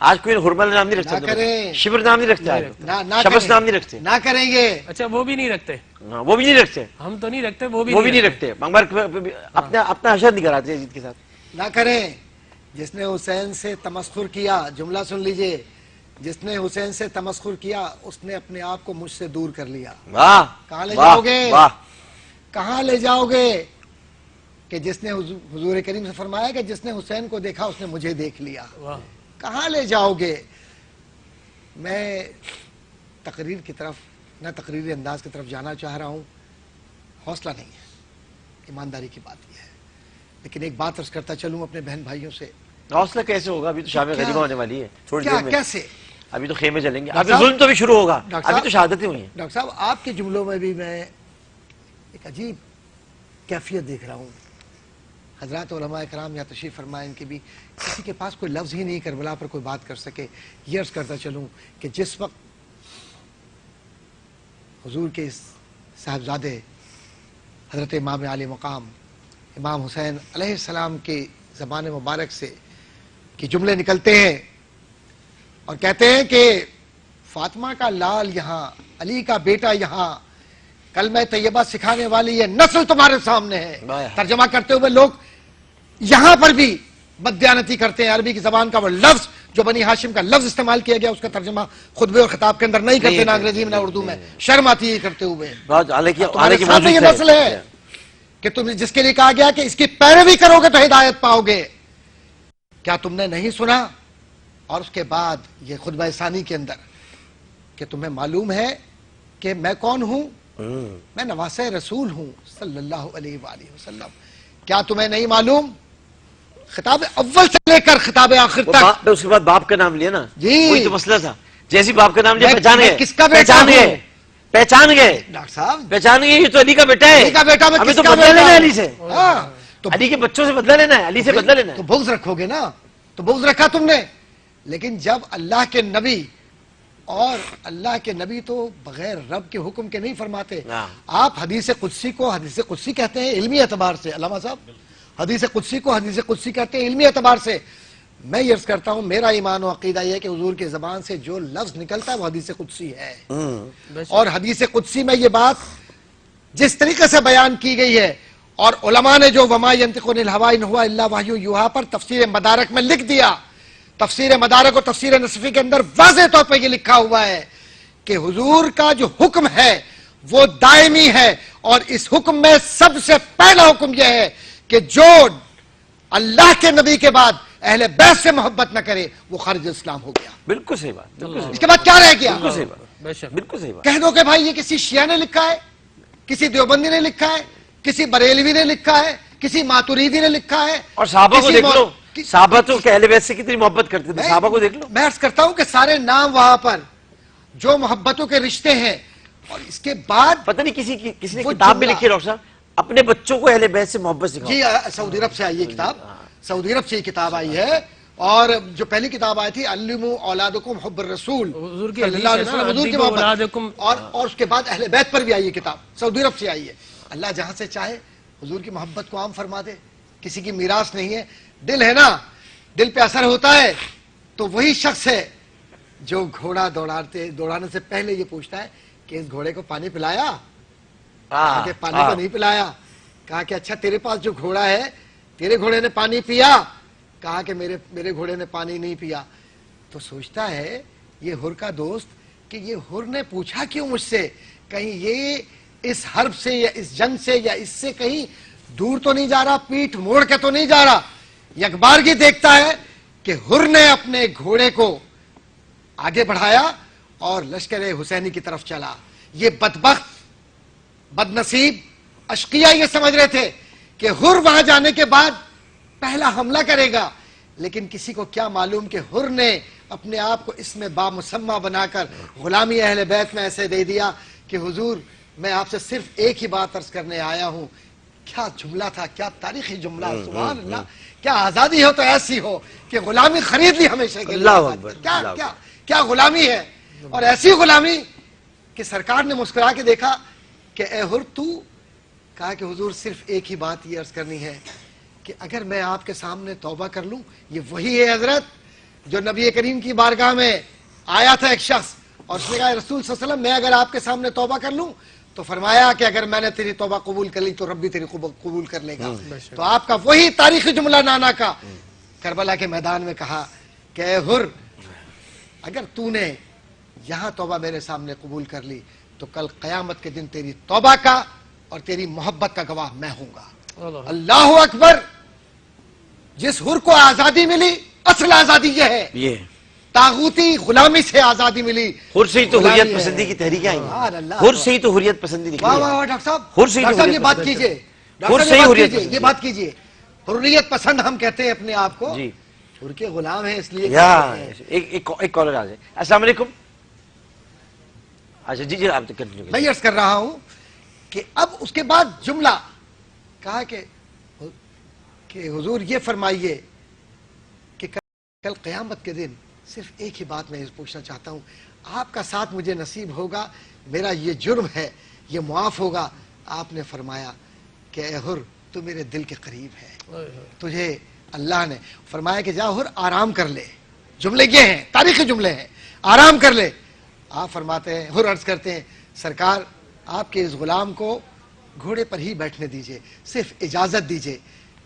آج کوئی حرمل نام نہیں رکھتا، شبر نام نہیں رکھتے، شبس نام نہیں رکھتے، نہ کریں گے. اچھا وہ بھی نہیں رکھتے، وہ بھی نہیں رکھتے، ہم تو نہیں رکھتے، وہ بھی نہیں رکھتے. اپنا حشر نہیں کراتے یزید کے ساتھ. نہ کریں. جس نے حسین سے تمسخر کیا، جملہ سن لیجئے، جس نے حسین سے تمسخر کیا اس نے اپنے آپ کو مجھ سے دور کر لیا. واہ کہاں لے جاؤ گے؟ واہ. کہاں لے جاؤ گے؟ کہ جس نے حضور کریم سے فرمایا کہ جس نے حسین کو دیکھا اس نے مجھے دیکھ لیا. کہاں لے جاؤ گے؟ میں تقریر کی طرف، نہ تقریری انداز کی طرف جانا چاہ رہا ہوں. حوصلہ نہیں ہے، ایمانداری کی بات یہ ہے. لیکن ایک بات عرض کرتا چلوں اپنے بہن بھائیوں سے. حوصلہ کیسے ہوگا؟ ابھی تو شام غریبہ ہونے والی ہے، تھوڑی دیر میں. کیسے؟ ابھی تو خیمے چلیں گے، ابھی ظلم تو بھی شروع ہوگا، ابھی تو شہادتیں ہوئی ہیں. ڈاکٹر صاحب آپ کے جملوں میں بھی میں ایک عجیب کیفیت دیکھ رہا ہوں. حضرات علماء کرام یا تشریف فرمائیں، ان کے بھی کسی کے پاس کوئی لفظ ہی نہیں کربلا پر کوئی بات کر سکے. یہ عرض کرتا چلوں کہ جس وقت حضور کے صاحبزادے حضرت امام عالی مقام امام حسین علیہ السلام کی زبان مبارک سے کہ جملے نکلتے ہیں اور کہتے ہیں کہ فاطمہ کا لال یہاں، علی کا بیٹا یہاں، کلمہ طیبہ سکھانے والی یہ نسل تمہارے سامنے ہے. ترجمہ کرتے ہوئے لوگ یہاں پر بھی بددیانتی کرتے ہیں. عربی کی زبان کا وہ لفظ جو بنی ہاشم کا لفظ استعمال کیا گیا اس کا ترجمہ خطبے اور خطاب کے اندر نہیں کرتے، نہ انگریزی میں نہ اردو میں. شرم آتی ہے کرتے ہوئے. تمہارے سامنے یہ نسل ہے کہ تم جس کے لیے کہا گیا کہ اس کی پیروی کرو گے تو ہدایت پاؤ گے. کیا تم نے نہیں سنا؟ اور اس کے بعد یہ خطبہ ثانی کے اندر کہ تمہیں معلوم ہے کہ میں کون ہوں؟ میں نواسہ رسول ہوں صلی اللہ علیہ وآلہ وسلم. کیا تمہیں نہیں معلوم؟ خطاب اول سے لے کر خطاب آخر تک. اس کے بعد باپ کا نام لیا نا، جی وہی تو مسئلہ تھا. جیسی باپ کا نام لیا پہچان گئے، کس کا بیٹا ہوں؟ پہچان گئے ڈاکٹر صاحب، پہچان گئے یہ تو علی کا بیٹا ہے. علی کا بیٹا میں ہمیں کس تو کا بدلہ بیٹا لینا ہے ہوں؟ علی سے. تو علی کے بچوں سے بدلہ لینا ہے، علی سے بدلہ لینا ہے. تو بغض رکھو گے نا، تو بغض رکھا تم نے. لیکن جب اللہ کے نبی، اور اللہ کے نبی تو بغیر رب کے حکم کے نہیں فرماتے. آپ حدیث قدسی کو حدیث قدسی کہتے ہیں علمی اعتبار سے. علامہ صاحب حدیث قدسی کو حدیث قدسی کہتے ہیں علمی اعتبار سے. میں یہ عرض کرتا ہوں میرا ایمان و عقیدہ یہ ہے کہ حضور کی زبان سے جو لفظ نکلتا ہے وہ حدیث قدسی ہے. اور حدیث قدسی میں یہ بات جس طریقے سے بیان کی گئی ہے، اور علماء نے جو وما ینطق عن الہویٰ ان ہوا الا وحی یوحیٰ پر تفسیر مدارک میں لکھ دیا. تفسیر مدارک اور تفسیر نصفی کے اندر واضح طور پہ یہ لکھا ہوا ہے کہ حضور کا جو حکم ہے وہ دائمی ہے. اور اس حکم میں سب سے پہلا حکم یہ ہے کہ جو اللہ کے نبی کے بعد اہل بیت سے محبت نہ کرے وہ خارج اسلام ہو گیا. بالکل صحیح بات. اس کے بعد کیا رہ گیا؟ بالکل صحیح بات، بالکل صحیح بات. کہہ دو کہ بھائی یہ کسی شیعہ نے لکھا ہے، کسی دیوبندی نے لکھا ہے، کسی بریلوی نے لکھا ہے، کسی ماتوریدی نے لکھا ہے. اور صحابہ کو دیکھ لو، صحابہ تو اہل بیت سے کتنی محبت کرتے تھے. صحابہ کو دیکھ لو. میں عرض کرتا ہوں کہ سارے نام وہاں پر جو محبتوں کے رشتے ہیں. اور اس کے بعد پتہ نہیں کسی نے کتاب میں لکھی ہے ڈاکٹر صاحب اپنے بچوں کو اہل بیت سے محبت سکھاؤ. جی سعودی عرب سے آئی ہے کتاب، سعودی عرب سے یہ کتاب آئی ہے. اور جو پہلی کتاب آئی تھی علموا اولادکم حب الرسول صلی اللہ علیہ وسلم، حضور کی محبت. اور اس کے بعد اہل بیت پر بھی آئی ہے کتاب، سعودی عرب سے آئی ہے. اللہ جہاں سے چاہے حضور کی محبت کو عام فرما دے. کسی کی میراث نہیں ہے. دل ہے نا، دل پہ اثر ہوتا ہے تو وہی شخص ہے جو گھوڑا دوڑانے سے پہلے یہ پوچھتا ہے کہ اس گھوڑے کو پانی پلایا؟ کہ پانی کو نہیں پلایا. کہا کہ اچھا تیرے پاس جو گھوڑا ہے تیرے گھوڑے نے پانی پیا؟ کہا کہ میرے گھوڑے نے پانی نہیں پیا. تو سوچتا ہے یہ ہر کا دوست کہ یہ ہر نے پوچھا کیوں مجھ سے؟ کہیں یہ اس حرب سے یا اس جنگ سے یا اس سے کہیں دور تو نہیں جا رہا، پیٹھ موڑ کے تو نہیں جا رہا. یکبارگی دیکھتا ہے کہ ہر نے اپنے گھوڑے کو آگے بڑھایا اور لشکر حسینی کی طرف چلا. یہ بدبخت بد نصیب اشقیاء یہ سمجھ رہے تھے کہ ہر وہاں جانے کے بعد پہلا حملہ کرے گا. لیکن کسی کو کیا معلوم کہ ہر نے اپنے آپ کو اس میں بامسمہ بنا کر غلامی اہل بیت میں ایسے دے دیا کہ حضور میں آپ سے صرف ایک ہی بات عرض کرنے آیا ہوں. کیا جملہ تھا، کیا تاریخی جملہ. سبحان اللہ. کیا آزادی ہو تو ایسی ہو کہ غلامی خرید لی ہمیشہ کے لیے. کیا غلامی ہے. اور ایسی غلامی کہ سرکار نے مسکرا کے دیکھا کہ اے ہر تو. کہا کہ حضور صرف ایک ہی بات یہ عرض کرنی ہے کہ اگر میں آپ کے سامنے توبہ کر لوں. یہ وہی ہے حضرت جو نبی کریم کی بارگاہ میں آیا تھا ایک شخص اور اس نے کہا رسول صلی اللہ علیہ وسلم میں اگر آپ کے سامنے توبہ کر لوں تو فرمایا کہ اگر میں نے تیری توبہ قبول کر لی تو رب بھی تیری قبول کر لے گا. تو آپ کا وہی تاریخی جملہ نانا کا کربلا کے میدان میں کہا کہ اے حر اگر تو نے یہاں توبہ میرے سامنے قبول کر لی تو کل قیامت کے دن تیری توبہ کا اور تیری محبت کا گواہ میں ہوں گا. اللہ اکبر. جس حر کو آزادی ملی اصل آزادی یہ ہے, یہ طاغوتی غلامی سے آزادی ملی. حر سے ہی تو حریت پسندی کی تحریکیں آئی ہیں. حر سے ہی تو حریت پسندی نکلی. واہ واہ واہ ڈاکٹر صاحب, حر سے ہی ڈاکٹر صاحب یہ تو بات کیجئے, حر سے ہی حریت پسندی. یہ بات کیجئے. حریت پسند ہم کہتے ہیں اپنے آپ کو, جی حر کے غلام ہیں اس لیے. ایک کالر آ جائے. السلام علیکم. اچھا جی جی آپ کنٹینیو میں عرض کر رہا ہوں کہ اب اس کے بعد جملہ کہا کہ حضور یہ فرمائیے کہ کل قیامت کے دن صرف ایک ہی بات میں پوچھنا چاہتا ہوں, آپ کا ساتھ مجھے نصیب ہوگا, میرا یہ جرم ہے یہ معاف ہوگا. آپ نے فرمایا کہ اے حر تو میرے دل کے قریب ہے, تجھے اللہ نے فرمایا کہ جا حر آرام کر لے. جملے یہ ہیں, تاریخی جملے ہیں, آرام کر لے. آپ فرماتے ہیں, حر عرض کرتے ہیں سرکار آپ کے اس غلام کو گھوڑے پر ہی بیٹھنے دیجئے, صرف اجازت دیجئے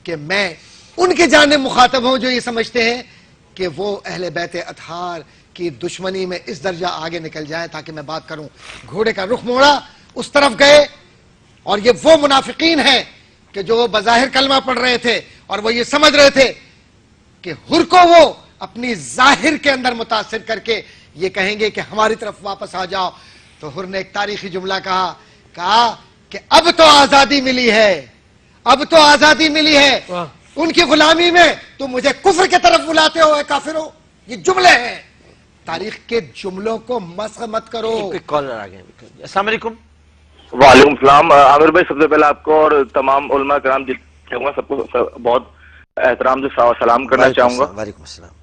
کہ میں ان کے جانب مخاطب ہوں جو یہ سمجھتے ہیں کہ وہ اہل بیت اطہار کی دشمنی میں اس درجہ آگے نکل جائیں تاکہ میں بات کروں. گھوڑے کا رخ موڑا, اس طرف گئے, اور یہ وہ منافقین ہیں کہ جو بظاہر کلمہ پڑھ رہے تھے اور وہ یہ سمجھ رہے تھے کہ حر کو وہ اپنی ظاہر کے اندر متاثر کر کے یہ کہیں گے کہ ہماری طرف واپس آ جاؤ. تو حر نے ایک تاریخی جملہ کہا کہ اب تو آزادی ملی ہے, اب تو آزادی ملی ہے ان کی غلامی میں, تو مجھے کفر کے طرف بلاتے ہو اے کافروں. یہ جملے ہیں, تاریخ کے جملوں کو مسخ مت کرو. ایک کالر آ گئے. السلام علیکم. وعلیکم السلام. عامر بھائی سب سے پہلے آپ کو اور تمام علماء کرام سب کو بہت احترام سے سلام کرنا چاہوں گا. وعلیکم السلام.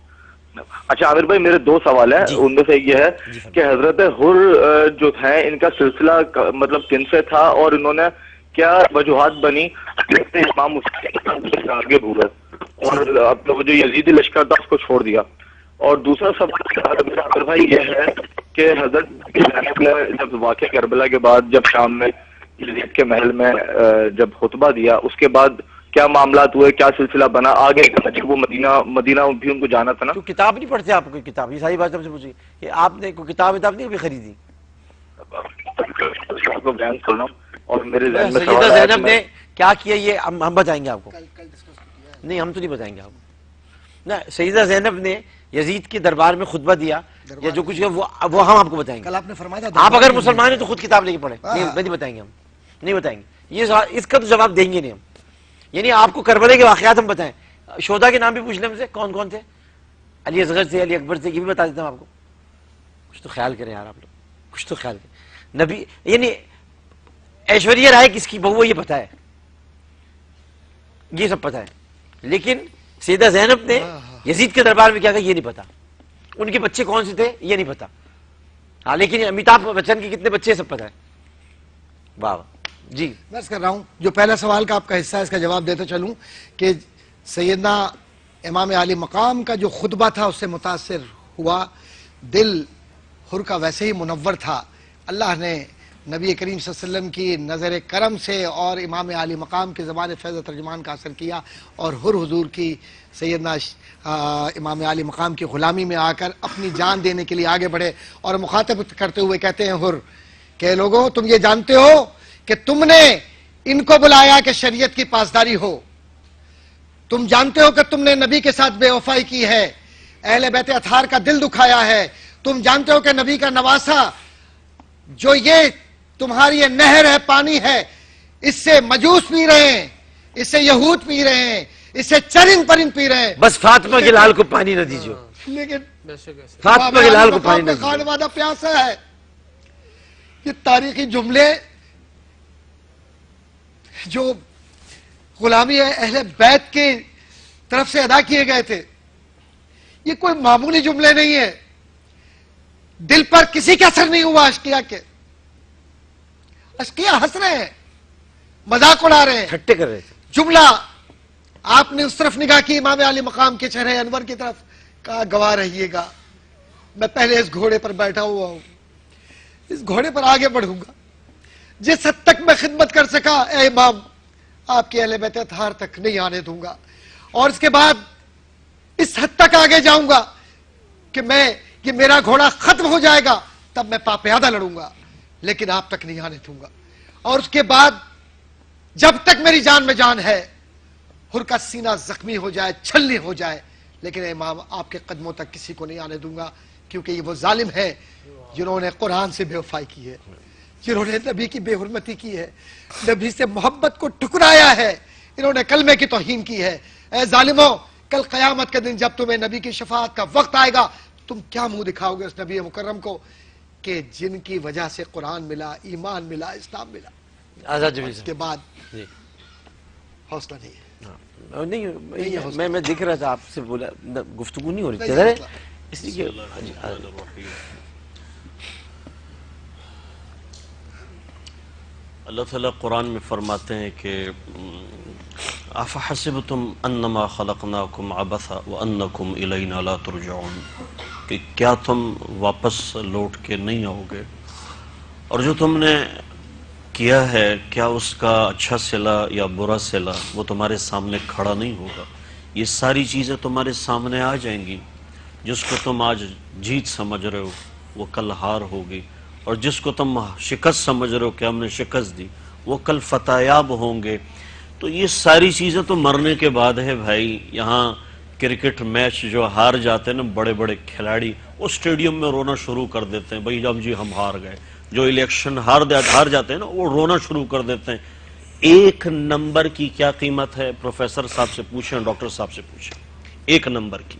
اچھا عامر بھائی میرے دو سوال ہیں. ان میں سے ایک یہ ہے کہ حضرت حر جو ہیں ان کا سلسلہ مطلب کن سے تھا اور انہوں نے کیا وجوہات بنی امام حسین آگے بھولے اور اب جو یزیدی لشکر تھا اس کو چھوڑ دیا. اور دوسرا سوال میرا عامر بھائی یہ ہے کہ حضرت جب واقع کربلا کے بعد جب شام میں یزید کے محل میں جب خطبہ دیا اس کے بعد کیا معاملات ہوئے, کیا سلسلہ بنا آگے, وہ مدینہ بھی ان کو جانا تھا نا. تو کتاب نہیں پڑھتے آپ کوئی کتاب؟ یہ ساری بات ہم سے پوچھی کہ آپ نے کوئی کتاب نہیں کبھی خریدی؟ کو بیان کرنا اور میرے ذہن میں سیدہ زینب نے کیا کیا یہ ہم بتائیں گے آپ کو. نہیں ہم تو نہیں بتائیں گے آپ کو. نہ سیدہ زینب نے یزید کے دربار میں خطبہ دیا یا جو کچھ وہ ہم آپ کو بتائیں گے. کل آپ نے فرمایا تھا آپ اگر مسلمان ہیں تو خود کتاب نہیں پڑھیں. نہیں بتائیں گے, ہم نہیں بتائیں گے. یہ اس کا تو جواب دیں گے نہیں ہم. یعنی آپ کو کربلا کے واقعات ہم بتائیں, شہداء کے نام بھی پوچھ لیں ہم سے کون کون تھے, علی اصغر سے, علی اکبر سے, یہ بھی بتا دیتا ہوں آپ کو. کچھ تو خیال کریں یار آپ لوگ, کچھ تو خیال کریں. نبی یعنی ایشوریہ رائے کس کی بہو یہ پتا ہے, یہ سب پتا ہے, لیکن سیدہ زینب نے یزید کے دربار میں کیا کہا یہ نہیں پتا. ان کے بچے کون سے تھے یہ نہیں پتا. ہاں لیکن امیتابھ بچن کے کتنے بچے سب پتا ہے. واہ جی. میں کر رہا ہوں جو پہلا سوال کا آپ کا حصہ ہے اس کا جواب دیتے چلوں کہ سیدنا امام عالی مقام کا جو خطبہ تھا اس سے متاثر ہوا, دل حر کا ویسے ہی منور تھا. اللہ نے نبی کریم صلی اللہ علیہ وسلم کی نظر کرم سے اور امام عالی مقام کی زبان فیض ترجمان کا اثر کیا اور حر حضور کی سیدنا امام عالی مقام کی غلامی میں آ کر اپنی جان دینے کے لیے آگے بڑھے اور مخاطب کرتے ہوئے کہتے ہیں حر کہ لوگوں تم یہ جانتے ہو کہ تم نے ان کو بلایا کہ شریعت کی پاسداری ہو, تم جانتے ہو کہ تم نے نبی کے ساتھ بے وفائی کی ہے, اہل بیت اطہار کا دل دکھایا ہے, تم جانتے ہو کہ نبی کا نواسا جو یہ تمہاری یہ نہر ہے پانی ہے اس سے مجوس پی رہے ہیں, اس سے یہود پی رہے ہیں, اس سے چرند پرند پی رہے ہیں. بس فاطمہ کے لال کو پانی نہ دیجیے. لیکن فاطمہ کے لال کو پانی نہ دیجیے. خانوادہ پیاسا ہے. یہ تاریخی جملے جو غلامی اہل بیت کی طرف سے ادا کیے گئے تھے یہ کوئی معمولی جملے نہیں ہے. دل پر کسی کا اثر نہیں ہوا اشقیاء کے. اشقیاء ہنس رہے ہیں, مذاق اڑا رہے ہیں, ٹھٹے کر رہے تھے. جملہ آپ نے اس طرف نگاہ کی امام علی مقام کے چہرے انور کی طرف, کہا گواہ رہیے گا میں پہلے اس گھوڑے پر بیٹھا ہوا ہوں, اس گھوڑے پر آگے بڑھوں گا, جس حد تک میں خدمت کر سکا اے امام آپ کی اہل بیت اطہار تک نہیں آنے دوں گا, اور اس کے بعد اس حد تک آگے جاؤں گا کہ یہ میرا گھوڑا ختم ہو جائے گا تب میں پاپیادہ لڑوں گا, لیکن آپ تک نہیں آنے دوں گا. اور اس کے بعد جب تک میری جان میں جان ہے حر کا سینہ زخمی ہو جائے, چھلنی ہو جائے, لیکن اے امام آپ کے قدموں تک کسی کو نہیں آنے دوں گا, کیونکہ یہ وہ ظالم ہے جنہوں نے قرآن سے بے وفائی کی ہے, جنہوں نے نبی کی بے حرمتی کی ہے, نبی سے محبت کو ٹکرایا ہے, انہوں نے کلمے کی توہین کی ہے. اے ظالموں, کل قیامت کے دن جب تمہیں نبی کی شفاعت کا وقت آئے گا تم کیا منہ دکھاؤ گے اس نبی مکرم کو کہ جن کی وجہ سے قرآن ملا, ایمان ملا, اسلام ملا, آزاد جبریل اس کے بعد جی حوصلہ نہیں ہے. نہیں میں دیکھ رہا تھا آپ سے بولا گفتگو نہیں ہو رہی نہیں, تھی اس لیے اللہ تعالیٰ قرآن میں فرماتے ہیں کہ افحسبتم انما خلقناکم عبثا وانکم الینا لا ترجعون, کہ کیا تم واپس لوٹ کے نہیں آؤ گے, اور جو تم نے کیا ہے کیا اس کا اچھا صلہ یا برا صلہ وہ تمہارے سامنے کھڑا نہیں ہوگا. یہ ساری چیزیں تمہارے سامنے آ جائیں گی. جس کو تم آج جیت سمجھ رہے ہو وہ کل ہار ہوگی, اور جس کو تم شکست سمجھ رہے ہو کہ ہم نے شکست دی وہ کل فتح یاب ہوں گے. تو یہ ساری چیزیں تو مرنے کے بعد ہے بھائی. یہاں کرکٹ میچ جو ہار جاتے ہیں نا بڑے بڑے کھلاڑی, وہ اسٹیڈیم میں رونا شروع کر دیتے ہیں, بھائی جب جی ہم ہار گئے. جو الیکشن ہار جاتے ہیں نا وہ رونا شروع کر دیتے ہیں. ایک نمبر کی کیا قیمت ہے؟ پروفیسر صاحب سے پوچھیں, ڈاکٹر صاحب سے پوچھیں. ایک نمبر کی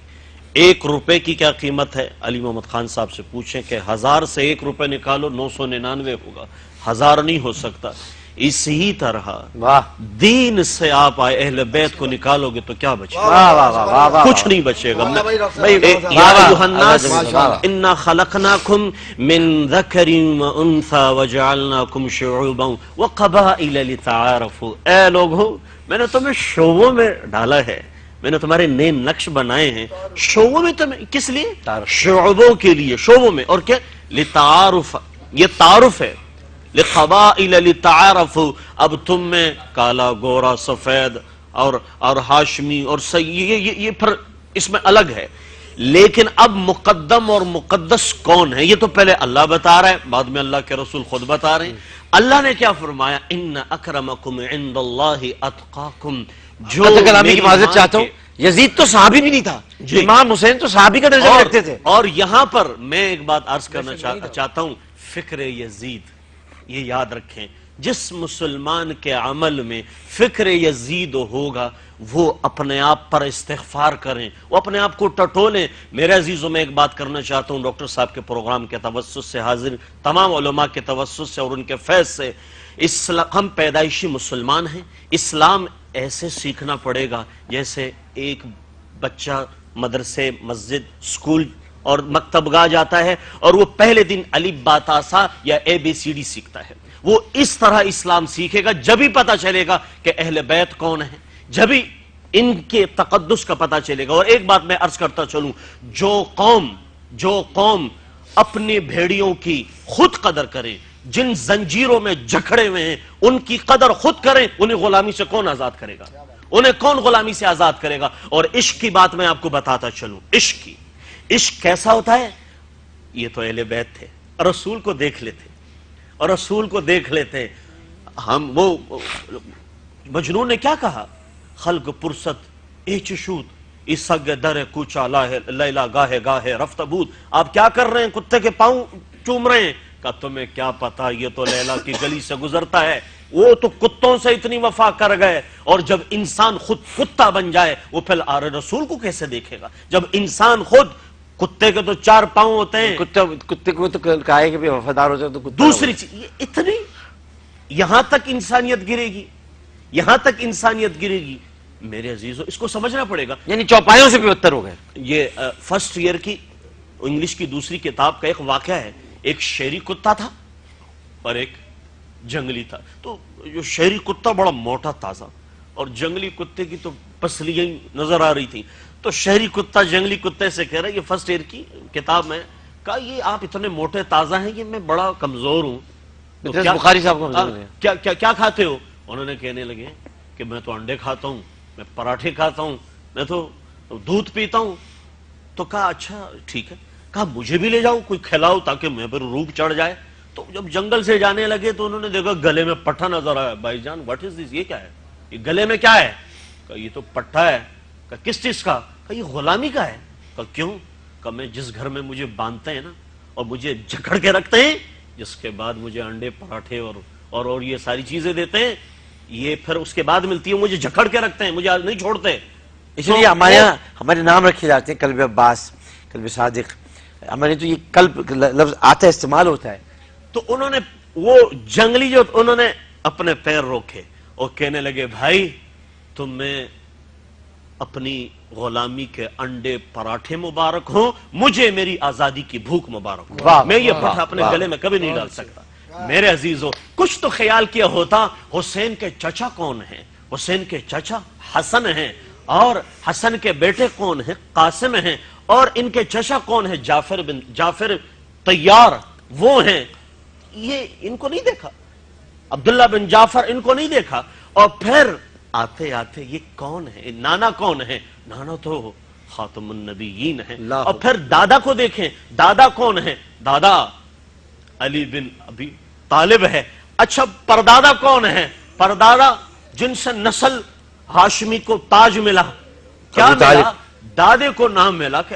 1 روپے کی کیا قیمت ہے؟ علی محمد خان صاحب سے پوچھیں کہ 1000 سے 1 روپے نکالو 999 ہوگا, 1000 نہیں ہو سکتا. اسی طرح دین سے آپ اہل بیت کو نکالو گے تو کیا بچے گا؟ کچھ نہیں بچے گا. یا ایھا الناس انا خلقناکم من ذکر وانثی وجعلناکم شعوبا وقبائل لتعارفوا. اے لوگو, میں نے تمہیں شعبوں میں ڈالا ہے, میں نے تمہارے نئے نقش بنائے ہیں شعبوں میں. تمہیں کس لیے؟ شعبوں کے لیے, شعبوں میں. اور کیا؟ لتعارف, یہ تعارف ہے. لقبائل لتعارفوا, اب تم میں کالا, گورا, سفید اور ہاشمی اور یہ پھر اس میں الگ ہے. لیکن اب مقدم اور مقدس کون ہے یہ تو پہلے اللہ بتا رہا ہے, بعد میں اللہ کے رسول خود بتا رہے ہیں. اللہ نے کیا فرمایا؟ ان اکرمکم عند اللہ اتقاکم. جو کلامی کی معذرت چاہتا ہوں, یزید تو صحابی بھی نہیں تھا, امام حسین تو صحابی کا درجہ رکھتے تھے. اور یہاں پر میں ایک بات عرض کرنا چاہتا ہوں, فکر یزید یہ یاد رکھیں. جس مسلمان کے عمل میں فکر یزید ہوگا وہ اپنے آپ پر استغفار کریں, وہ اپنے آپ کو ٹٹولیں. میرے عزیزوں, میں ایک بات کرنا چاہتا ہوں ڈاکٹر صاحب کے پروگرام کے توسط سے, حاضر تمام علماء کے توسط سے اور ان کے فیض سے. ہم پیدائشی مسلمان ہیں. اسلام ایسے سیکھنا پڑے گا جیسے ایک بچہ مدرسے, مسجد, سکول اور مکتب گاہ جاتا ہے اور وہ پہلے دن الف با تا سا یا ABCD سیکھتا ہے. وہ اس طرح اسلام سیکھے گا, جبھی پتہ چلے گا کہ اہل بیت کون ہیں, جبھی ان کے تقدس کا پتہ چلے گا. اور ایک بات میں عرض کرتا چلوں, جو قوم اپنی بھیڑیوں کی خود قدر کرے, جن زنجیروں میں جکڑے ہوئے ہیں ان کی قدر خود کریں, انہیں غلامی سے کون آزاد کرے گا؟ انہیں کون غلامی سے آزاد کرے گا؟ اور عشق کی بات میں آپ کو بتاتا چلوں. عشق کیسا ہوتا ہے؟ یہ تو اہل بیت تھے, رسول کو دیکھ لیتے. ہم وہ مجنون نے کیا کہا؟ خلق پرست اے چشود اسگ در کوچا لیلا گاہے گاہے رفت بود. آپ کیا کر رہے ہیں؟ کتے کے پاؤں چوم رہے ہیں. کہ تمہیں کیا پتا, یہ تو لیلا کی گلی سے گزرتا ہے. وہ تو کتوں سے اتنی وفا کر گئے, اور جب انسان خود کتا بن جائے وہ پھر رسول کو کیسے دیکھے گا؟ جب انسان خود, کتے کے تو 4 پاؤں ہوتے ہیں, کتے کو تو کہے کہ بھی وفادار ہو جائے تو کتا. دوسری چیز یہ اتنی, یہاں تک انسانیت گرے گی. میرے عزیزو, اس کو سمجھنا پڑے گا. یعنی چوپایوں سے بھی بدتر ہو گئے. یہ فرسٹ ایئر کی انگلش کی دوسری کتاب کا ایک واقعہ ہے. ایک شہری کتا تھا اور ایک جنگلی تھا. تو جو شہری کتا بڑا موٹا تازہ, اور جنگلی کتے کی تو پسلیاں نظر آ رہی تھی. تو تو شہری کتا جنگلی کتے سے کہہ رہا ہے، یہ فرسٹ ایئر کی کتاب میں، کہا یہ آپ اتنے موٹے تازہ ہیں، یہ میں بڑا کمزور ہوں، تو مدرس بخاری صاحب کو کیا کھاتے ہو؟ انہوں نے کہنے لگے کہ میں تو انڈے کھاتا ہوں، میں پراٹھے کھاتا ہوں، میں تو دودھ پیتا ہوں. تو کہا اچھا ٹھیک ہے. کہا مجھے بھی لے جاؤ، کوئی کھلاؤ تاکہ میں پر روپ چڑھ جائے. تو جب جنگل سے جانے لگے تو انہوں نے دیکھا گلے میں پٹھا نظر آیا. بھائی جان واٹ از دس، یہ کیا ہے، یہ گلے میں کیا ہے؟ کہا یہ تو پٹھا ہے. کہا کس چیز کا؟ کہا یہ غلامی کا ہے. کہا کیوں؟ کہا میں جس گھر میں مجھے باندھتے ہیں نا اور مجھے جکڑ کے رکھتے ہیں، جس کے بعد مجھے انڈے پراٹھے اور یہ ساری چیزیں دیتے ہیں، یہ پھر اس کے بعد ملتی ہے، مجھے جکڑ کے رکھتے ہیں، مجھے نہیں چھوڑتے. اس لیے ہمارے یہاں ہمارے نام رکھے جاتے ہیں، قلب عباس، قلب صادق. ہمارے تو یہ قلب لفظ آتا ہے، استعمال ہوتا ہے. تو انہوں نے وہ جنگلی جو انہوں نے اپنے پیر روکے اور کہنے لگے بھائی تمہیں اپنی غلامی کے انڈے پراٹھے مبارک ہوں، مجھے میری آزادی کی بھوک مبارک ہو. میں یہ پٹھا اپنے گلے میں کبھی نہیں ڈال سکتا. میرے عزیزو کچھ تو خیال کیا ہوتا حسین کے چچا کون ہیں؟ حسین کے چچا حسن ہیں، اور حسن کے بیٹے کون ہیں؟ قاسم ہیں، اور ان کے چچا کون ہیں؟ جعفر طیار وہ ہیں. یہ ان کو نہیں دیکھا، عبداللہ بن جعفر ان کو نہیں دیکھا. اور پھر آتے آتے یہ کون ہے؟ نانا کون ہے؟ نانا تو خاتم النبیین ہیں. اور پھر دادا کو دیکھیں، دادا کون ہے؟ دادا علی بن ابی طالب ہے. اچھا پردادا کون ہے؟ پردادا جن سے نسل ہاشمی کو تاج ملا، کیا ملا؟ دادے کو نام ملا کہ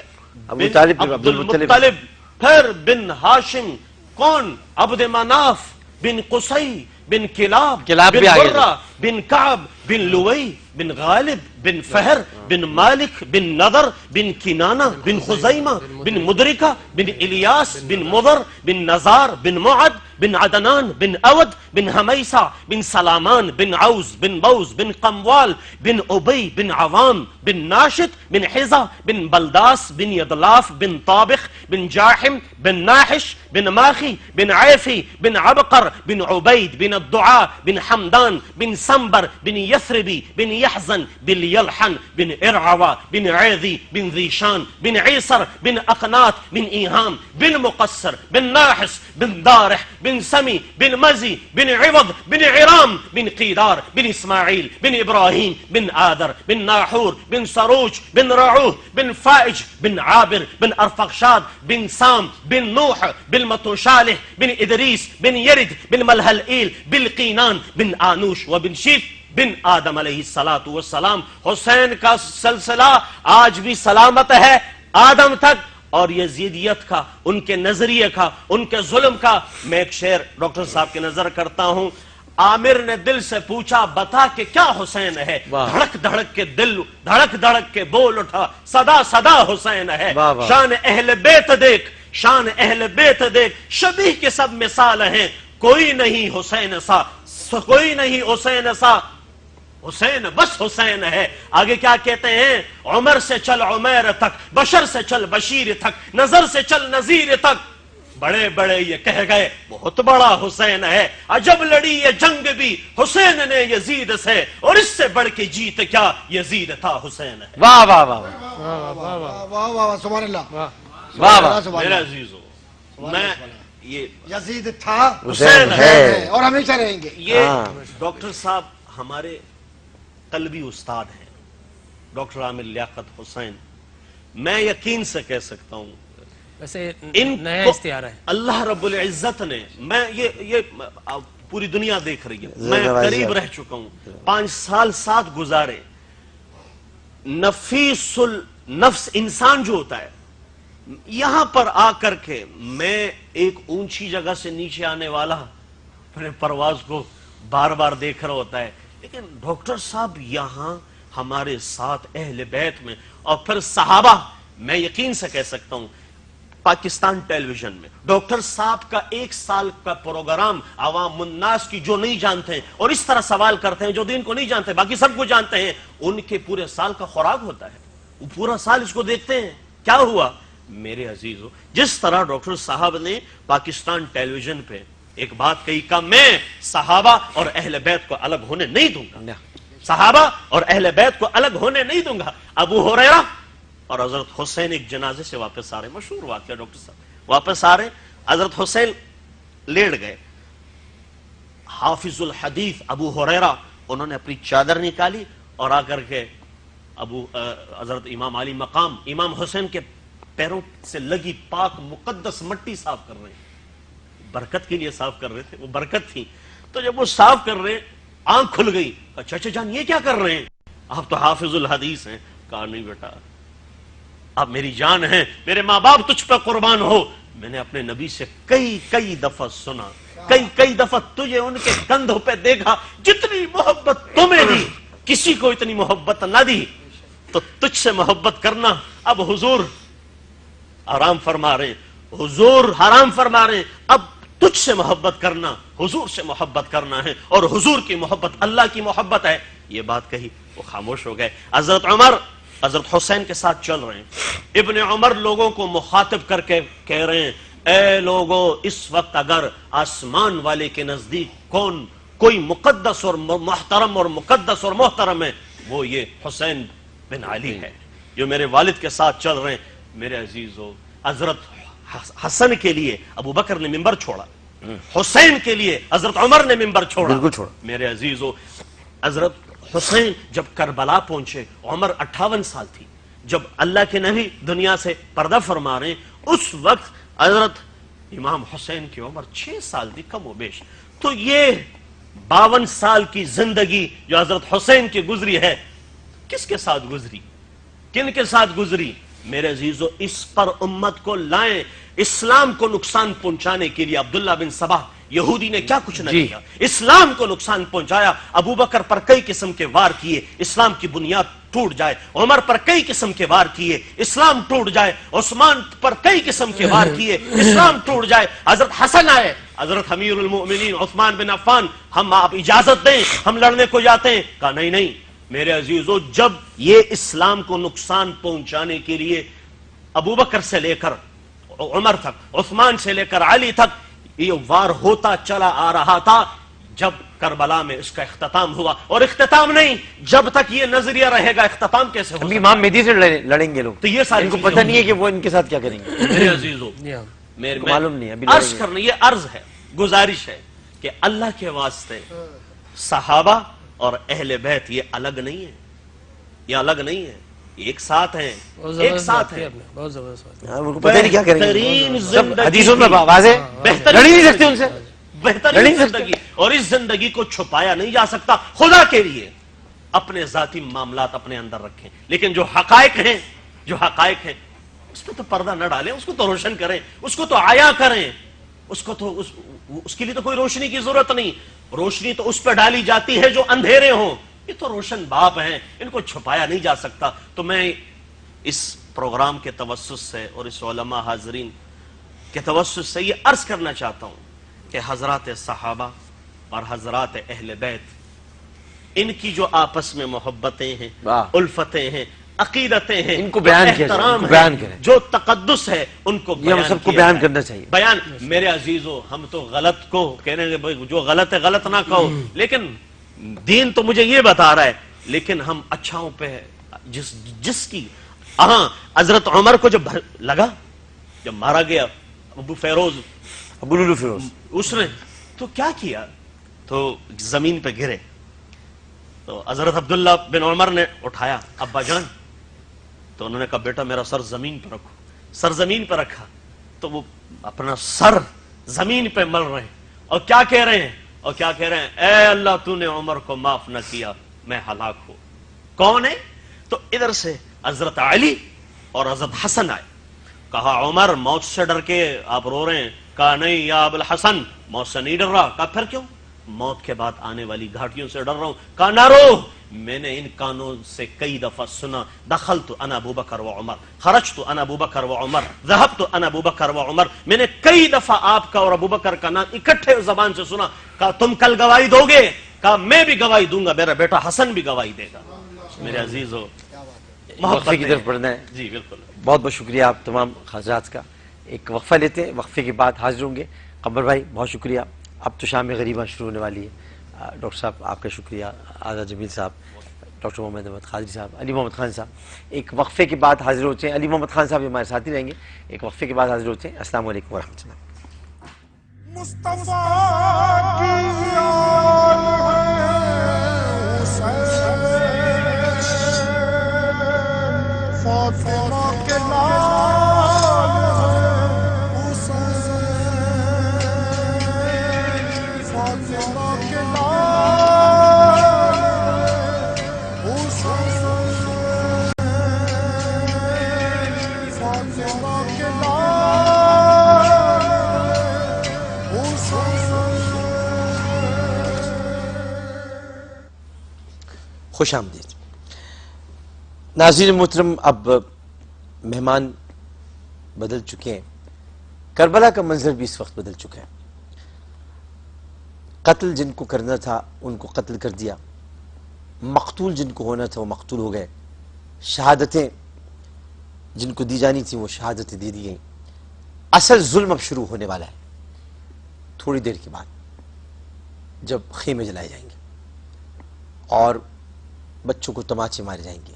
عبد المطلب. پھر بن ہاشم کون؟ عبد مناف بن قصی بن کلاب بن مرہ بن کعب بن لوئی بن غالب بن فہر بن مالک بن نضر بن کنانہ بن خزیمہ بن مدرکہ بن الیاس بن مضر بن نزار بن معد بن عدنان بن اود بن حمیسہ بن سلامان بن عوز بن بوز بن قموال بن ابی بن عوام بن ناشط بن حزہ بن بلداس بن یدلاف بن طابخ بن جاحم بن ناحش بن ماخی بن عیفی بن عبقر بن عبید بن الدعاء بن حمدان بن سنبر بن یثربی بن يحزن بن يلحن بن ارعوى بن عيذي بن ذيشان بن عيسر بن اقنات بن ايهام بن مقصر بن ناحس بن دارح بن سمي بن مزي بن عوض بن عرام بن قيدار بن اسماعيل بن ابراهيم بن آدر بن ناحور بن سروج بن رعوه بن فائج بن عابر بن ارفخشاد بن سام بن نوح بن متوشالح بن ادريس بن يرد بن ملهلئيل بن قينان بن آنوش وبن شيف بن آدم علیہ السلام. حسین کا سلسلہ آج بھی سلامت ہے آدم تک. اور یزیدیت کا، ان کے نظریے کا، ان کے ظلم کا. میں ایک شعر ڈاکٹر صاحب کی نظر کرتا ہوں. عامر نے دل سے پوچھا بتا کہ کیا حسین ہے، دھڑک دھڑک کے دل دھڑک دھڑک کے بول اٹھا صدا صدا حسین ہے. شان اہل بیت دیکھ، شان اہل بیت دیکھ، شبیہ کے سب مثال ہیں، کوئی نہیں حسین سا، کوئی نہیں حسین سا. حسین بس حسین ہے. آگے کیا کہتے ہیں؟ عمر سے چل عمیر تک، بشر سے چل بشیر تک، نظر سے چل نذیر تک، بڑے بڑے یہ کہہ گئے بہت بڑا حسین ہے. عجب لڑی یہ جنگ بھی حسین نے یزید سے، اور اس سے بڑھ کے جیت کیا یزید تھا حسین ہے. واہ واہ واہ واہ واہ سبحان اللہ. واہ واہ. میرے عزیزو میں یہ یزید تھا، حسین ہے اور ہمیشہ رہیں گے. یہ ڈاکٹر صاحب ہمارے قلبی استاد ہیں، ڈاکٹر عامر لیاقت حسین. میں یقین سے کہہ سکتا ہوں ویسے ان نیا کو اشتہار ہے، اللہ رب العزت نے، میں یہ پوری دنیا دیکھ رہی ہے، میں قریب رہ چکا ہوں، 5 سال ساتھ گزارے. نفیس النفس انسان جو ہوتا ہے، یہاں پر آ کر کے میں ایک اونچی جگہ سے نیچے آنے والا اپنے پرواز کو بار بار دیکھ رہا ہوتا ہے، لیکن ڈاکٹر صاحب یہاں ہمارے ساتھ اہل بیت میں، اور پھر صحابہ. میں یقین سے کہہ سکتا ہوں پاکستان ٹیلی ویژن میں ڈاکٹر صاحب کا 1 سال کا پروگرام عوام الناس کی جو نہیں جانتے ہیں اور اس طرح سوال کرتے ہیں، جو دین کو نہیں جانتے باقی سب کو جانتے ہیں، ان کے پورے سال کا خوراک ہوتا ہے. وہ پورا سال اس کو دیکھتے ہیں. کیا ہوا میرے عزیزو؟ جس طرح ڈاکٹر صاحب نے پاکستان ٹیلی ویژن پہ ایک بات کہی کہ میں صحابہ اور اہل بیت کو الگ ہونے نہیں دوں گا، صحابہ اور اہل بیت کو الگ ہونے نہیں دوں گا. ابو ہریرہ اور حضرت حسین ایک جنازے سے واپس آ رہے, مشہور واقعہ ڈاکٹر صاحب, واپس آ رہے, حضرت حسین لیٹ گئے, حافظ الحدیث ابو ہریرہ انہوں نے اپنی چادر نکالی اور آ کر کے حضرت امام علی مقام امام حسین کے پیروں سے لگی پاک مقدس مٹی صاف کر رہے ہیں, برکت کے لیے صاف کر رہے تھے, وہ برکت تھی. تو جب وہ صاف کر رہے, آنکھ کھل گئی, چچا جان یہ کیا کر رہے ہیں, آپ تو حافظ الحدیث ہیں. کہا نہیں بیٹا, آپ میری جان ہیں, میرے ماں باپ تجھ پہ قربان ہو, میں نے اپنے نبی سے کئی دفعہ سنا, کئی دفعہ تجھے ان کے کندھوں پہ دیکھا, جتنی محبت تمہیں دی کسی کو اتنی محبت نہ دی, تو تجھ سے محبت کرنا. اب حضور آرام فرما رہے, حضور حرام فرما رہے, اب تجھ سے محبت کرنا حضور سے محبت کرنا ہے, اور حضور کی محبت اللہ کی محبت ہے. یہ بات کہی, وہ خاموش ہو گئے. حضرت عمر حضرت حسین کے ساتھ چل رہے ہیں. ابن عمر لوگوں کو مخاطب کر کے کہہ رہے ہیں, اے لوگوں, اس وقت اگر آسمان والے کے نزدیک کوئی مقدس اور محترم اور مقدس اور محترم ہے, وہ یہ حسین بن علی ہے جو میرے والد کے ساتھ چل رہے ہیں. میرے عزیزو, حضرت حسن کے لیے ابو بکر نے منبر چھوڑا, حسین کے لیے حضرت عمر نے منبر چھوڑا. بالکل چھوڑا. میرے عزیزو, حضرت حسین جب کربلا پہنچے, عمر 58 سال تھی. جب اللہ کے نبی دنیا سے پردہ فرما رہے ہیں, اس وقت حضرت امام حسین کی عمر 6 سال تھی کم و بیش. تو یہ 52 سال کی زندگی جو حضرت حسین کی گزری ہے, کس کے ساتھ گزری, کن کے ساتھ گزری؟ میرے عزیزو, اس پر امت کو لائیں. اسلام کو نقصان پہنچانے کے لیے عبداللہ بن سبا یہودی نے کیا کچھ نہ کیا, اسلام کو نقصان پہنچایا. ابو بکر پر کئی قسم کے وار کیے, اسلام کی بنیاد ٹوٹ جائے. عمر پر کئی قسم کے وار کیے, اسلام ٹوٹ جائے. عثمان پر کئی قسم کے وار کیے, اسلام ٹوٹ جائے. حضرت حسن آئے, حضرت امیر المؤمنین عثمان بن عفان, ہم آپ اجازت دیں, ہم لڑنے کو جاتے ہیں. کہا نہیں. میرے عزیزو, جب یہ اسلام کو نقصان پہنچانے کے لیے ابو بکر سے لے کر عمر تک, عثمان سے لے کر علی تک یہ وار ہوتا چلا آ رہا تھا, جب کربلا میں اس کا اختتام ہوا. اور اختتام نہیں, جب تک یہ نظریہ رہے گا اختتام کیسے ہوگا؟ امام مہدی سے لڑیں گے لوگ, تو یہ ساری ان کو پتہ نہیں ہے کہ وہ ان کے ساتھ کیا کریں گے. میرے عزیزو, معلوم نہیں ہے. عرض کرنا, یہ عرض ہے, گزارش ہے کہ اللہ کے واسطے صحابہ اور اہل بیت یہ الگ نہیں ہے, یہ الگ نہیں ہے, ایک ساتھ ہیں, ایک ساتھ ہیں. بہت زبردست بات. ان کو پتہ نہیں کیا کریں گے. بہترین سب زندگی, حدیثوں میں واضح, لڑ ہی نہیں سکتے ان سے, بہترین زندگی. اور اس زندگی کو چھپایا نہیں جا سکتا. خدا کے لیے اپنے ذاتی معاملات اپنے اندر رکھیں, لیکن جو حقائق ہیں, جو حقائق ہیں اس پہ تو پردہ نہ ڈالیں, اس کو تو روشن کریں, اس کو تو عیا کریں, اس کو تو اس کے لیے تو کوئی روشنی کی ضرورت نہیں. روشنی تو اس پہ ڈالی جاتی ہے جو اندھیرے ہوں. یہ تو روشن باپ ہیں, ان کو چھپایا نہیں جا سکتا. تو میں اس پروگرام کے توسط سے اور اس علماء حاضرین کے توسط سے یہ عرض کرنا چاہتا ہوں کہ حضرات صحابہ اور حضرات اہل بیت, ان کی جو آپس میں محبتیں ہیں, الفتیں ہیں, عقیدتیں ہیں, ان کو بیان کیا جائے, احترام بیان ہے, کریں, جو تقدس ہے, ان کو یہ ہم سب کو بیان کرنا چاہیے. بیان. میرے عزیزو, ہم تو غلط کو کہنے گے, جو غلط ہے غلط نہ کہو, لیکن دین تو مجھے یہ بتا رہا ہے. لیکن ہم اچھاؤں پہ جس کی حضرت عمر کو جب لگا, جب مارا گیا ابو فیروز, ابو لولو فیروز, اس نے تو کیا کیا, تو زمین پہ گرے. تو حضرت عبداللہ بن عمر نے اٹھایا, ابا جان. تو انہوں نے کہا بیٹا میرا سر زمین پہ رکھو. سر زمین پہ رکھا, تو وہ اپنا سر زمین پہ مل رہے ہیں, اور کیا کہہ رہے ہیں, اور کیا کہہ رہے ہیں, اے اللہ تو نے عمر کو معاف نہ کیا, میں ہلاک ہوں. کون ہے؟ تو ادھر سے حضرت علی اور حضرت حسن آئے. کہا عمر موت سے ڈر کے آپ رو رہے ہیں؟ کہا نہیں یا ابو الحسن, موت سے نہیں ڈر رہا. کہا پھر کیوں؟ موت کے بعد آنے والی گھاٹیوں سے ڈر رہا ہوں. کہا نہ رو, میں نے ان کانوں سے کئی دفعہ سنا, دخلت انا ابو بکر و عمر, خرجت انا ابو بکر و عمر, ذهبت انا ابو بکر و عمر. میں نے کئی دفعہ آپ کا اور ابو بکر کا نام اکٹھے زبان سے سنا. کہا تم کل گواہی دو گے؟ کہا میں بھی گواہی دوں گا, میرا بیٹا حسن بھی گواہی دے گا. میرے عزیزو, وقفے کی طرف پڑھنا ہے. جی بالکل. بہت بہت شکریہ آپ تمام حضرات کا. ایک وقفہ لیتے ہیں, وقفے کے بعد حاضر ہوں گے. قمر بھائی بہت شکریہ. اب تو شام غریبہ شروع ہونے والی ہے. ڈاکٹر صاحب آپ کا شکریہ, آزاد جمیل صاحب ڈاکٹر محمد احمد قادری صاحب, علی محمد خان صاحب. ایک وقفے کے بعد حاضر ہوتے ہیں. علی محمد خان صاحب ہمارے ساتھ ہی رہیں گے. ایک وقفے کے بعد حاضر ہوتے ہیں. السلام علیکم ورحمۃ اللہ. مصطفیٰ کی آل ہے حسین, فاطمہ کے لال ہے حسین, فاطمہ کے لال ہے حسین, فاطمہ کے لال خوش آمدید. ناظرین محترم, اب مہمان بدل چکے ہیں. کربلا کا منظر بھی اس وقت بدل چکا ہے. قتل جن کو کرنا تھا ان کو قتل کر دیا, مقتول جن کو ہونا تھا وہ مقتول ہو گئے, شہادتیں جن کو دی جانی تھیں وہ شہادتیں دے دی گئیں. اصل ظلم اب شروع ہونے والا ہے تھوڑی دیر کے بعد, جب خیمے جلائے جائیں گے اور بچوں کو تماچے مارے جائیں گے,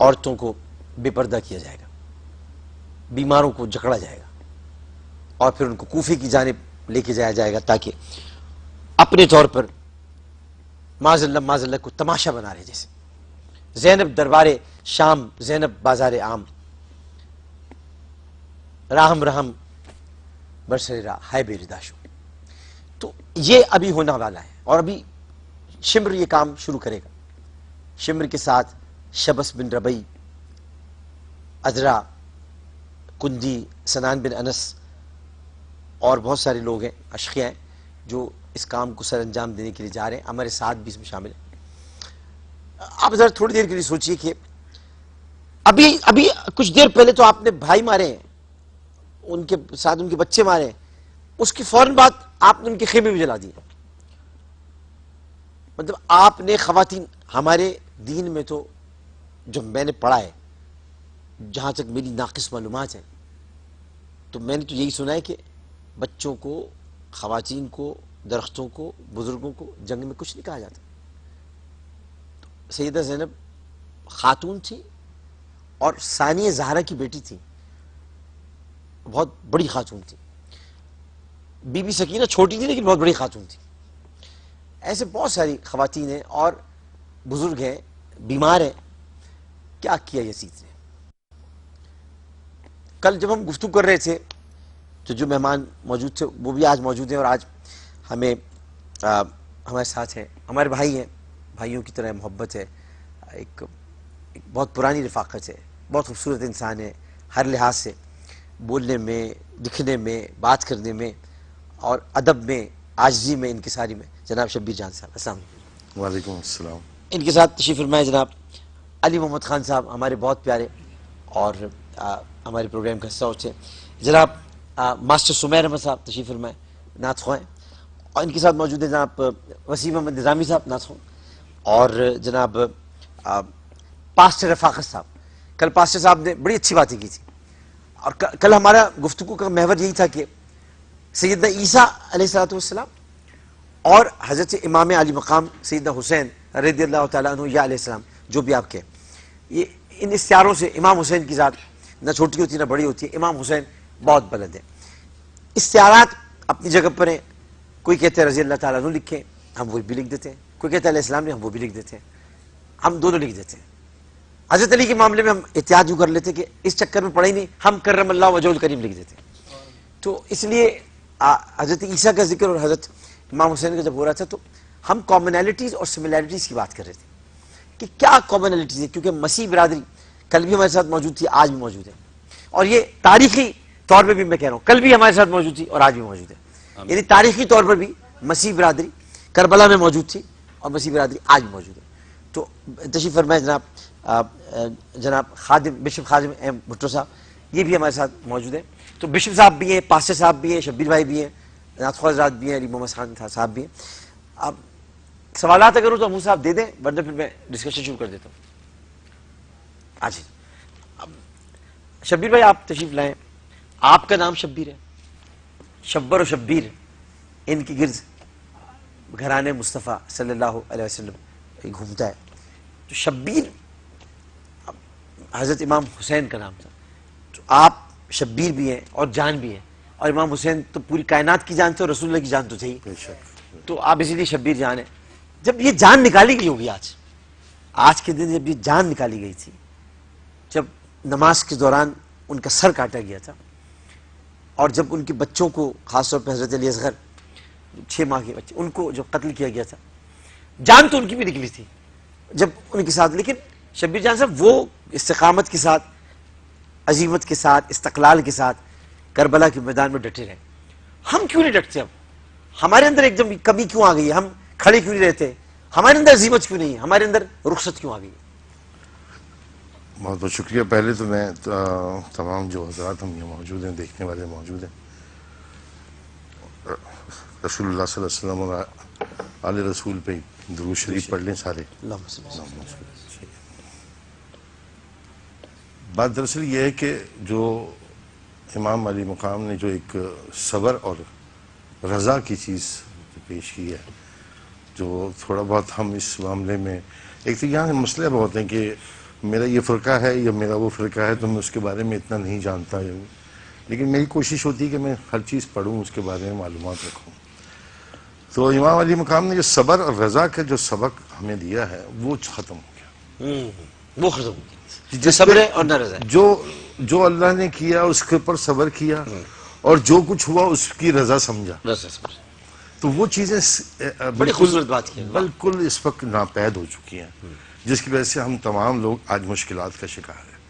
عورتوں کو بے پردہ کیا جائے گا, بیماروں کو جکڑا جائے گا, اور پھر ان کو کوفے کی جانب لے کے جایا جائے گا تاکہ اپنے طور پر معاذ اللہ کو تماشا بنا رہے. جیسے زینب دربار شام, زینب بازار عام, راہم رحم برسر راہ ہائے بے رداشو. تو یہ ابھی ہونے والا ہے, اور ابھی شمر یہ کام شروع کرے گا. شمر کے ساتھ شبس بن ربی, ادرا, کندی, سنان بن انس اور بہت سارے لوگ ہیں, اشقیاء ہیں جو اس کام کو سر انجام دینے کے لیے جا رہے ہیں. ہمارے ساتھ بھی اس میں شامل ہیں. آپ ذرا تھوڑی دیر کے لیے سوچئے کہ ابھی کچھ دیر پہلے تو آپ نے بھائی مارے ہیں, ان کے ساتھ ان کے بچے مارے ہیں, اس کی فوراً بعد آپ نے ان کے خیمے بھی جلا دیے. مطلب آپ نے خواتین, ہمارے دین میں تو جو میں نے پڑھا ہے, جہاں تک میری ناقص معلومات ہیں, تو میں نے تو یہی سنا ہے کہ بچوں کو, خواتین کو, درختوں کو, بزرگوں کو جنگ میں کچھ نہیں کہا جاتا. سیدہ زینب خاتون تھی اور ثانیہ زہرا کی بیٹی تھی, بہت بڑی خاتون تھی. بی بی سکینہ چھوٹی تھی لیکن بہت بڑی خاتون تھی. ایسے بہت ساری خواتین ہیں اور بزرگ ہیں, بیمار ہیں. کیا کیا یزید نے؟ کل جب ہم گفتگو کر رہے تھے تو جو مہمان موجود تھے وہ بھی آج موجود ہیں, اور آج ہمیں ہمارے ساتھ ہیں, ہمارے بھائی ہیں, بھائیوں کی طرح محبت ہے, ایک بہت پرانی رفاقت ہے, بہت خوبصورت انسان ہے ہر لحاظ سے, بولنے میں, دکھنے میں, بات کرنے میں, اور ادب میں, عاجزی میں, انکساری میں. جناب شبیر جان صاحب, السلام علیکم. وعلیکم السلام. ان کے ساتھ تشریف فرمائے جناب علی محمد خان صاحب, ہمارے بہت پیارے اور ہمارے پروگرام کا حصہ ہوتے ہیں. جناب ماسٹر سمیر احمد صاحب تشریف فرمائے, نعت خواہ ہیں. اور ان کے ساتھ موجود ہیں جناب وسیم احمد نظامی صاحب, نعت خواہ, اور جناب پاسٹر رفاقت صاحب. کل پاسٹر صاحب نے بڑی اچھی باتیں کی تھی, اور کل ہمارا گفتگو کا محور یہی تھا کہ سیدنا عیسیٰ علیہ السلام اور حضرت امام علی مقام سیدنا حسین رضی اللہ تعالیٰ عنہ یا علیہ السلام, جو بھی آپ کہیں, یہ ان استعاروں سے امام حسین کی ذات نہ چھوٹی ہوتی نہ بڑی ہوتی ہے. امام حسین بہت بلند ہے. استعارات اپنی جگہ پر ہیں. کوئی کہتے ہیں رضی اللہ تعالیٰ عنہ لکھیں, ہم وہ بھی لکھ دیتے ہیں. کوئی کہتا ہے علیہ السلام نے, ہم وہ بھی لکھ دیتے ہیں. ہم دونوں لکھ دیتے ہیں. حضرت علی کے معاملے میں ہم احتیاط یوں کر لیتے ہیں کہ اس چکر میں پڑے ہی نہیں, ہم کرم اللہ وجہ الکریم لکھ دیتے ہیں. تو اس لیے حضرت عیسیٰ کا ذکر اور حضرت امام حسین کا جب ہو رہا تھا تو ہم کامنالٹیز اور سملیرٹیز کی بات کر رہے تھے کہ کیا کامنالٹیز ہے, کیونکہ مسیح برادری کل بھی ہمارے ساتھ موجود تھی, آج بھی موجود ہے, اور یہ تاریخی طور پہ بھی میں کہہ رہا ہوں کل بھی ہمارے ساتھ موجود تھی اور آج بھی موجود ہے. یعنی تاریخی طور پر بھی مسیح برادری کربلا میں موجود تھی اور مسیح برادری آج بھی موجود ہے. تو تشریف فرمائے جناب خادم بشپ خادم ایم بھٹو صاحب, یہ بھی ہمارے ساتھ موجود ہیں. تو بشپ صاحب بھی ہیں, پاسٹر صاحب بھی ہیں, شبیر بھائی بھی ہیں, نعت خواہ حضرات بھی ہیں, علی محمد خان صاحب بھی ہیں. اب سوالات اگر ہو تو ہم صاحب دے دیں, ورنہ پھر میں ڈسکشن شروع کر دیتا ہوں. آج شبیر بھائی آپ تشریف لائیں. آپ کا نام شبیر ہے, شبر و شبیر ان کی گرد گھرانے مصطفیٰ صلی اللہ علیہ وسلم گھومتا ہے. تو شبیر حضرت امام حسین کا نام تھا. تو آپ شبیر بھی ہیں اور جان بھی ہیں, اور امام حسین تو پوری کائنات کی جان تھے اور رسول اللہ کی جان تو تھے ہی, تو آپ اسی لیے شبیر جان ہیں. جب یہ جان نکالی گئی ہوگی آج کے دن, جب یہ جان نکالی گئی تھی, جب نماز کے دوران ان کا سر کاٹا گیا تھا, اور جب ان کے بچوں کو, خاص طور پہ حضرت علی اصغر 6 ماہ کے بچے, ان کو جو قتل کیا گیا تھا, جان تو ان کی بھی نکلی تھی جب ان کے ساتھ, لیکن شبیر جان صاحب وہ استقامت کے ساتھ, عزیمت کے ساتھ, استقلال کے ساتھ کربلا کے میدان میں ڈٹے رہے. ہم کیوں نہیں ڈٹتے؟ اب ہمارے اندر ایک دم کمی کیوں آ گئی ہے؟ ہم کھڑے کیوں نہیں رہتے؟ ہمارے اندر عزیمت کیوں نہیں ہے؟ ہمارے اندر رخصت کیوں آ گئی ہے؟ بہت بہت شکریہ. پہلے تو میں تمام جو حضرات ہم یہاں موجود ہیں, دیکھنے والے موجود ہیں, رسول اللہ صلی اللہ علیہ وسلم اور آل رسول پہ درود شریف پڑھ لیں سارے. بات دراصل یہ ہے کہ جو امام علی مقام نے جو ایک صبر اور رضا کی چیز پیش کی ہے, جو تھوڑا بہت ہم اس معاملے میں, ایک تو یہاں مسئلے بہت ہیں کہ میرا یہ فرقہ ہے یا میرا وہ فرقہ ہے, تو میں اس کے بارے میں اتنا نہیں جانتا, لیکن میری کوشش ہوتی ہے کہ میں ہر چیز پڑھوں, اس کے بارے میں معلومات رکھوں. تو امام علی مقام نے جو صبر اور رضا کا جو سبق ہمیں دیا ہے وہ ختم ہو گیا. وہ ختم ہو گیا, جس صبر ہے اور نہ رضا ہے. جو اللہ نے کیا اس کے اوپر صبر کیا, اور جو کچھ ہوا اس کی رضا سمجھا, تو وہ چیزیں بڑی خوبصورت بات کی, بالکل اس وقت ناپید ہو چکی ہیں, جس کی وجہ سے ہم تمام لوگ آج مشکلات کا شکار ہیں.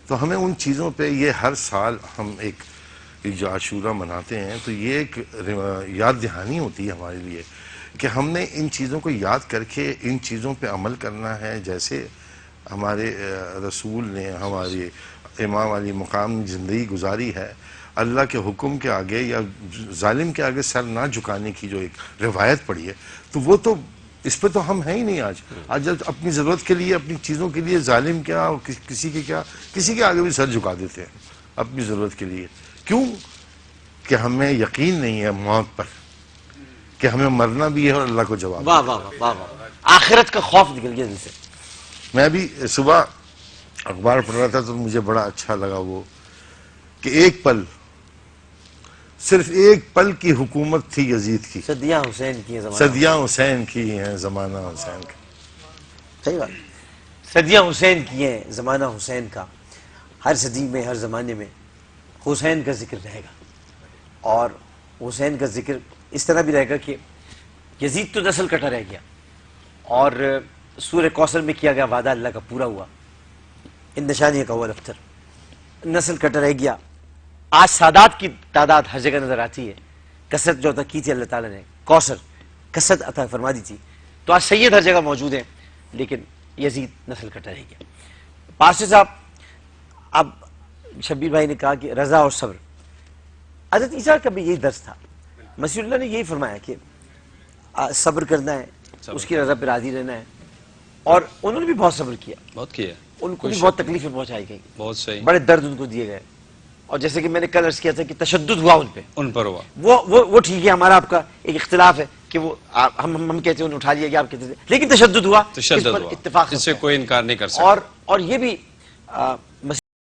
تو ہمیں ان چیزوں پہ, یہ ہر سال ہم ایک جو عاشورہ مناتے ہیں, تو یہ ایک یاد دہانی ہوتی ہے ہمارے لیے کہ ہم نے ان چیزوں کو یاد کر کے ان چیزوں پہ عمل کرنا ہے, جیسے ہمارے رسول نے, ہمارے امام علی مقام نے زندگی گزاری ہے. اللہ کے حکم کے آگے یا ظالم کے آگے سر نہ جھکانے کی جو ایک روایت پڑی ہے, تو وہ تو اس پہ تو ہم ہیں ہی نہیں. آج جب اپنی ضرورت کے لیے, اپنی چیزوں کے لیے ظالم کیا, کسی کے کیا, کسی کے آگے بھی سر جھکا دیتے ہیں اپنی ضرورت کے لیے. کیوں؟ کہ ہمیں یقین نہیں ہے موت پر, کہ ہمیں مرنا بھی ہے اور اللہ کو جواب. واہ واہ واہ واہ, آخرت کا خوف نکل گیا دل سے. میں بھی صبح اخبار پڑھ رہا تھا تو مجھے بڑا اچھا لگا وہ کہ ایک پل, صرف ایک پل کی حکومت تھی یزید کی, صدیاں حسین کی ہیں, صدیاں حسین کی ہیں, زمانہ حسین کا. صحیح بات, صدیاں حسین کی ہیں, زمانہ حسین کا. ہر صدی میں, ہر زمانے میں حسین کا ذکر رہے گا, اور حسین کا ذکر اس طرح بھی رہے گا کہ یزید تو نسل کٹا رہ گیا, اور سورہ کوثر میں کیا گیا وعدہ اللہ کا پورا ہوا, ان نشانیوں کا وہ دفتر, نسل کٹا رہ گیا. آج سادات کی تعداد ہر جگہ نظر آتی ہے, کثرت جو عطا کی تھی اللہ تعالیٰ نے, کوثر کثرت عطا فرما دی تھی, تو آج سید ہر جگہ موجود ہیں, لیکن یزید نسل کٹا رہ گیا. پارسی صاحب, اب شبیر بھائی نے کہا کہ رضا اور صبر, حضرت عیسیٰ کا بھی یہی درس تھا. مسیح اللہ نے یہی فرمایا کہ صبر کرنا ہے, اس کی رضا پہ راضی رہنا ہے, اور انہوں نے بھی بہت صبر کیا, بہت کیا, ان کو بھی بہت تکلیفیں پہنچائی گئی, بہت صحیح, بڑے درد ان کو دیے گئے. اور جیسے کہ میں نے کل عرض کیا تھا کہ تشدد ہوا ان پہ, ان پر ہوا, وہ ٹھیک ہے, ہمارا آپ کا ایک اختلاف ہے کہ وہ ہم کہتے ہیں انہوں نے اٹھا لیا گیا, آپ کہتے ہیں, لیکن تشدد ہوا, تشدد ہوا, اتفاق اس سے کوئی انکار نہیں کر سکتا. اور یہ بھی